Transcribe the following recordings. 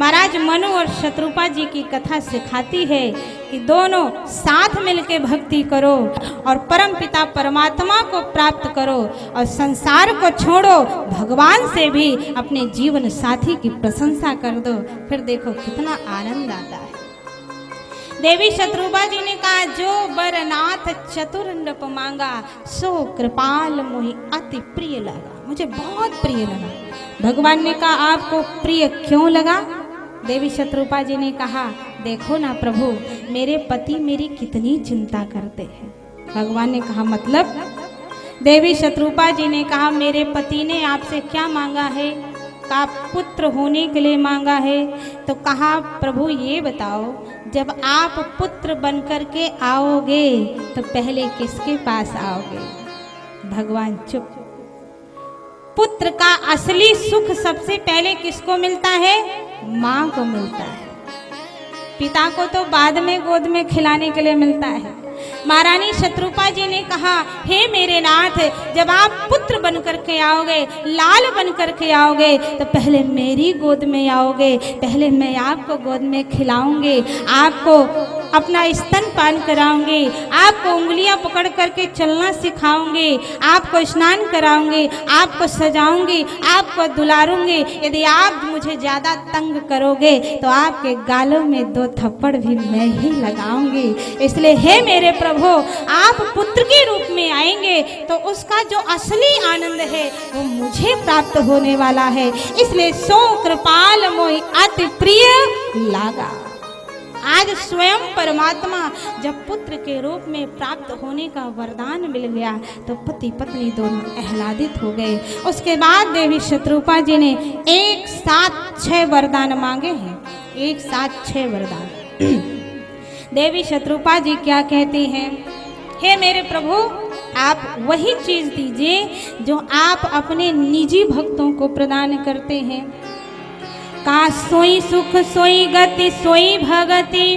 महाराज मनु और शत्रुपा जी की कथा सिखाती है कि दोनों साथ मिलकर भक्ति करो और परम पिता परमात्मा को प्राप्त करो और संसार को छोड़ो, भगवान से भी अपने जीवन साथी की प्रशंसा कर दो, फिर देखो कितना आनंद आता है। देवी शत्रुपा जी ने कहा, जो बरनाथ चतुर नृप मांगा, सो कृपाल मोहि अति प्रिय लगा। मुझे बहुत प्रिय लगा। भगवान ने कहा, आपको प्रिय क्यों लगा? देवी शत्रुपा जी ने कहा, देखो ना प्रभु, मेरे पति मेरी कितनी चिंता करते हैं। भगवान ने कहा, मतलब? देवी शत्रुपा जी ने कहा, मेरे पति ने आपसे क्या मांगा है? का पुत्र होने के लिए मांगा है। तो कहा, प्रभु ये बताओ, जब आप पुत्र बनकर के आओगे तो पहले किसके पास आओगे? भगवान चुप। पुत्र का असली सुख सबसे पहले किसको मिलता है? माँ को मिलता है। पिता को तो बाद में गोद में खिलाने के लिए मिलता है। महारानी शत्रुपा जी ने कहा, हे मेरे नाथ, जब आप पुत्र बनकर के आओगे, लाल बनकर के आओगे, तो पहले मेरी गोद में आओगे, पहले मैं आपको गोद में खिलाऊंगी, आपको अपना स्तनपान कराऊंगी, आपको उंगलियां पकड़ करके चलना सिखाऊंगी, आपको स्नान कराऊंगी, आपको सजाऊंगी, आपको दुलारूंगी। यदि आप मुझे ज़्यादा तंग करोगे तो आपके गालों में 2 थप्पड़ भी मैं ही लगाऊंगी। इसलिए हे मेरे प्रभु, आप पुत्र के रूप में आएंगे तो उसका जो असली आनंद है वो मुझे प्राप्त होने वाला है। इसलिए सो कृपाल मोहि अति प्रिय लागा। आज स्वयं परमात्मा जब पुत्र के रूप में प्राप्त होने का वरदान मिल गया तो पति पत्नी दोनों आह्लादित हो गए। उसके बाद देवी शत्रुपा जी ने एक साथ 6 वरदान मांगे हैं, एक साथ 6 वरदान। देवी शत्रुपा जी क्या कहती हैं? हे मेरे प्रभु, आप वही चीज दीजिए जो आप अपने निजी भक्तों को प्रदान करते हैं। का सोई सुख सोई गति सोई भगति,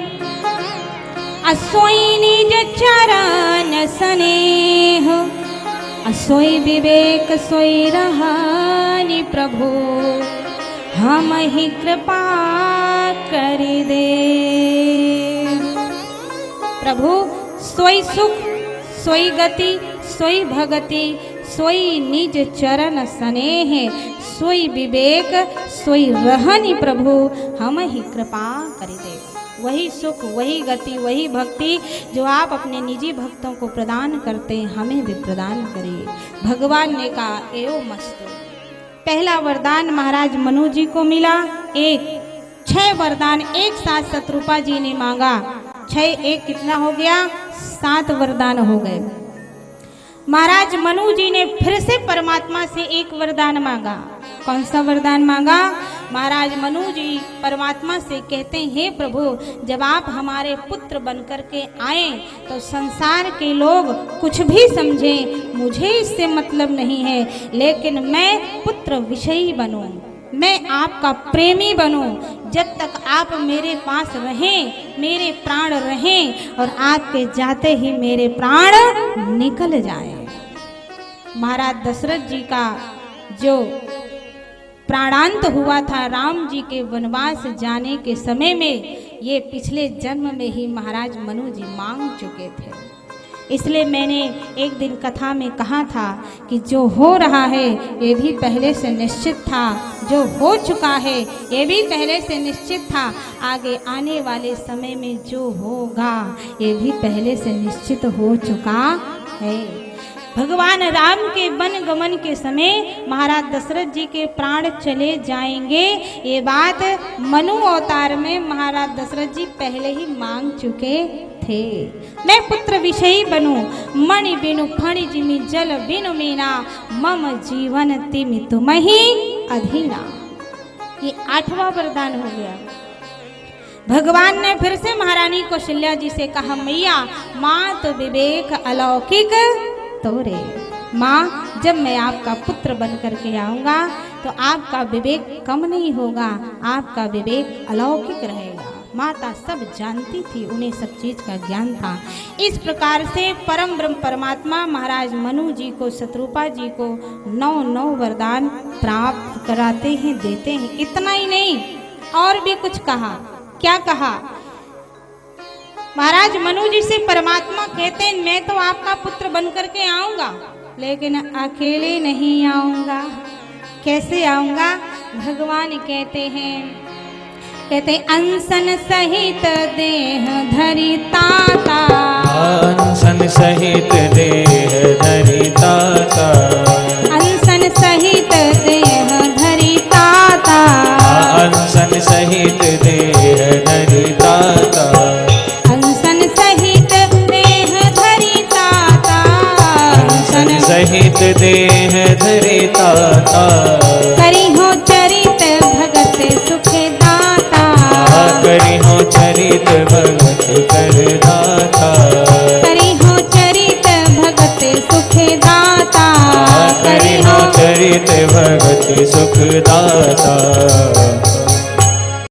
असोई निज चरण स्नेह, असोई विवेक सोई रहनि प्रभु, हम ही कृपा कर दे। प्रभु, सोई सुख सोई गति सोई भगति सोई निज चरण स्नेह, सोई विवेक सोई रहनि प्रभु, हम ही कृपा कर दे। वही सुख वही गति वही भक्ति जो आप अपने निजी भक्तों को प्रदान करते हैं, हमें भी प्रदान करिए। भगवान ने कहा, एओ मस्तु। पहला वरदान महाराज मनु जी को मिला। 6 वरदान एक साथ शत्रुपा जी ने मांगा। 6 1 कितना हो गया? 7 वरदान हो गए। महाराज मनु जी ने फिर से परमात्मा से एक वरदान मांगा। कौन सा वरदान मांगा? महाराज मनु जी परमात्मा से कहते हैं, हे प्रभु, जब आप हमारे पुत्र बनकर के आए तो संसार के लोग कुछ भी समझें, मुझे इससे मतलब नहीं है, लेकिन मैं पुत्र विषयी बनूं, मैं आपका प्रेमी बनूं। जब तक आप मेरे पास रहें, मेरे प्राण रहें, और आपके जाते ही मेरे प्राण निकल जाएं। महाराज दशरथ जी का जो प्राणांत हुआ था राम जी के वनवास जाने के समय में, ये पिछले जन्म में ही महाराज मनु जी मांग चुके थे। इसलिए मैंने एक दिन कथा में कहा था कि जो हो रहा है ये भी पहले से निश्चित था, जो हो चुका है ये भी पहले से निश्चित था, आगे आने वाले समय में जो होगा ये भी पहले से निश्चित हो चुका है। भगवान राम के वन गमन के समय महाराज दशरथ जी के प्राण चले जाएंगे, ये बात मनु अवतार में महाराज दशरथ जी पहले ही मांग चुके थे। मैं पुत्र विषयी बनूं, मणि बिनु फणि जिमि जल बिनु मीना, मम जीवन तिमि तुमहि अधीना। ये 8वां वरदान हो गया। भगवान ने फिर से महारानी कौशल्या जी से कहा, मैया माँ तो विवेक अलौकिक तोरे। माँ, जब मैं आपका पुत्र बन करके आऊँगा तो आपका विवेक कम नहीं होगा, आपका विवेक अलौकिक रहेगा। माता सब जानती थी, उन्हें सब चीज का ज्ञान था। इस प्रकार से परम ब्रह्म परमात्मा महाराज मनु जी को, शत्रुपा जी को 9 वरदान प्राप्त कराते हैं, देते हैं। इतना ही नहीं, और भी कुछ कहा। क्या कहा? महाराज मनु जी से परमात्मा कहते हैं मैं तो आपका पुत्र बन करके आऊंगा, लेकिन अकेले नहीं आऊंगा। कैसे आऊंगा? भगवान कहते अनशन सहित देह धरि ताता, अनशन सहित देह धरि ताता, अनशन सहित देह धरि ताता, अनशन सहित देह धरि ताता, अनशन सहित देह धरि ताता, अनशन सहित देह धरि ताता, करी हो चरित भगत सुख दाता, करी हो चरित भगत कर दाता, करी हो चरित भगत सुख दाता, करी हो चरित भगत सुख दाता।